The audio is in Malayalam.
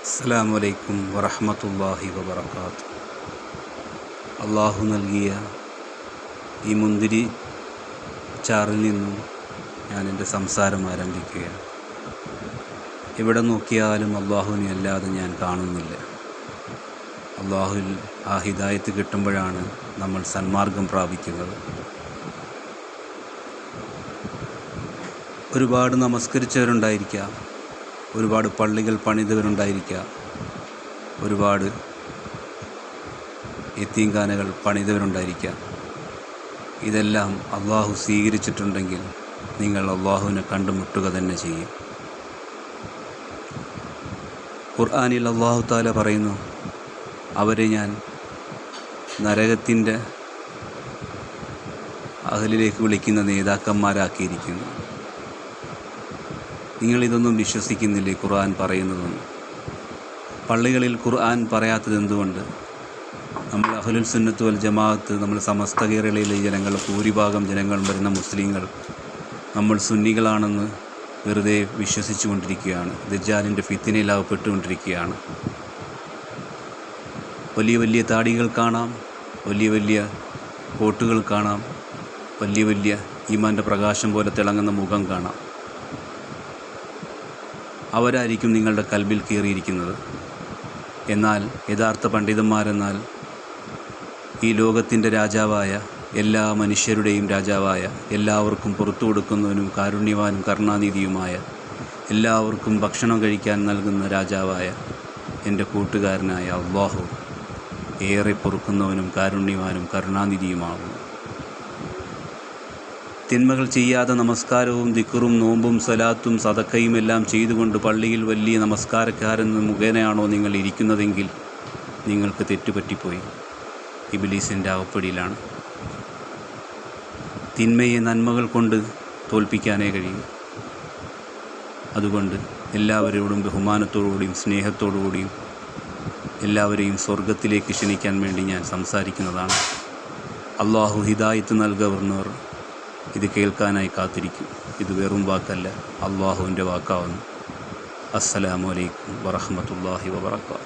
അസ്സലാമു അലൈക്കും വറഹ്മത്തുള്ളാഹി വബറകാതുഹു. അള്ളാഹു നൽകിയ ഈ മുന്തിരി ചാറിൽ നിന്നും ഞാൻ എൻ്റെ സംസാരം ആരംഭിക്കുകയാണ്. എവിടെ നോക്കിയാലും അള്ളാഹുവിനെ അല്ലാതെ ഞാൻ കാണുന്നില്ല. അള്ളാഹുവിൽ ആ ഹിദായത്ത് കിട്ടുമ്പോഴാണ് നമ്മൾ സന്മാർഗം പ്രാപിക്കുന്നത്. ഒരുപാട് നമസ്കരിച്ചവരുണ്ടായിരിക്കാം, ഒരുപാട് പള്ളികൾ പണിതവരുണ്ടായിരിക്കാം, ഒരുപാട് യതീംഖാനകൾ പണിതവരുണ്ടായിരിക്കാം. ഇതെല്ലാം അള്ളാഹു സ്വീകരിച്ചിട്ടുണ്ടെങ്കിൽ നിങ്ങൾ അള്ളാഹുവിനെ കണ്ടുമുട്ടുക തന്നെ ചെയ്യും. ഖുർആനിൽ അള്ളാഹു തആല പറയുന്നു, അവരെ ഞാൻ നരകത്തിൻ്റെ അഹലിലേക്ക് വിളിക്കുന്ന നേതാക്കന്മാരാക്കിയിരിക്കുന്നു. നിങ്ങളിതൊന്നും വിശ്വസിക്കുന്നില്ലേ? ഖുർആൻ പറയുന്നതൊന്നും. പള്ളികളിൽ ഖുർആൻ പറയാത്തത് എന്തുകൊണ്ട്? നമ്മൾ അഹ്ലുൽ സുന്നത്ത് വൽ ജമാഅത്ത്, നമ്മൾ സമസ്ത കേരളയിലെ ജനങ്ങൾ, ഭൂരിഭാഗം ജനങ്ങൾ വരുന്ന മുസ്ലിങ്ങൾ നമ്മൾ സുന്നികളാണെന്ന് വെറുതെ വിശ്വസിച്ചു കൊണ്ടിരിക്കുകയാണ്. ദജ്ജാലിൻ്റെ ഫിത്നയിൽ അകപ്പെട്ടുകൊണ്ടിരിക്കുകയാണ്. വലിയ വലിയ താടികൾ കാണാം, വലിയ വലിയ കോട്ടുകൾ കാണാം, വലിയ വലിയ ഈമാൻ്റെ പ്രകാശം പോലെ തിളങ്ങുന്ന മുഖം കാണാം. അവരായിരിക്കും നിങ്ങളുടെ കൽബിൽ കയറിയിരിക്കുന്നത്. എന്നാൽ യഥാർത്ഥ പണ്ഡിതന്മാരെന്നാൽ ഈ ലോകത്തിൻ്റെ രാജാവായ, എല്ലാ മനുഷ്യരുടെയും രാജാവായ, എല്ലാവർക്കും പുറത്തു കൊടുക്കുന്നവനും കാരുണ്യവാനും കരുണാനിധിയുമായ, എല്ലാവർക്കും ഭക്ഷണം കഴിക്കാൻ നൽകുന്ന രാജാവായ എൻ്റെ കൂട്ടുകാരനായ അല്ലാഹു ഏറെ പൊറുക്കുന്നവനും കാരുണ്യവാനും കരുണാനിധിയുമാകുന്നു. തിന്മകൾ ചെയ്യാതെ നമസ്കാരവും ദിക്റും നോമ്പും സ്വലാത്തും സദക്കയും എല്ലാം ചെയ്തുകൊണ്ട് പള്ളിയിൽ വലിയ നമസ്കാരക്കാരൻ മുഖേനയാണോ നിങ്ങൾ ഇരിക്കുന്നതെങ്കിൽ നിങ്ങൾക്ക് തെറ്റുപറ്റിപ്പോയി. ഇബ്ലീസിൻ്റെ അകപ്പടിയിലാണ്. തിന്മയെ നന്മകൾ കൊണ്ട് തോൽപ്പിക്കാനേ കഴിയും. അതുകൊണ്ട് എല്ലാവരോടും ബഹുമാനത്തോടുകൂടിയും സ്നേഹത്തോടുകൂടിയും എല്ലാവരെയും സ്വർഗത്തിലേക്ക് ക്ഷണിക്കാൻ വേണ്ടി ഞാൻ സംസാരിക്കുന്നതാണ്. അള്ളാഹു ഹിദായത്ത് നൽകുന്നവർ ഇത് കേൾക്കാനായി കാത്തിരിക്കും. ഇത് വെറും വാക്കല്ല, അള്ളാഹുവിൻ്റെ വാക്കാവുന്നു. അസ്സലാമു അലൈക്കും വറഹ്മത്തുള്ളാഹി വബറകാതുഹു.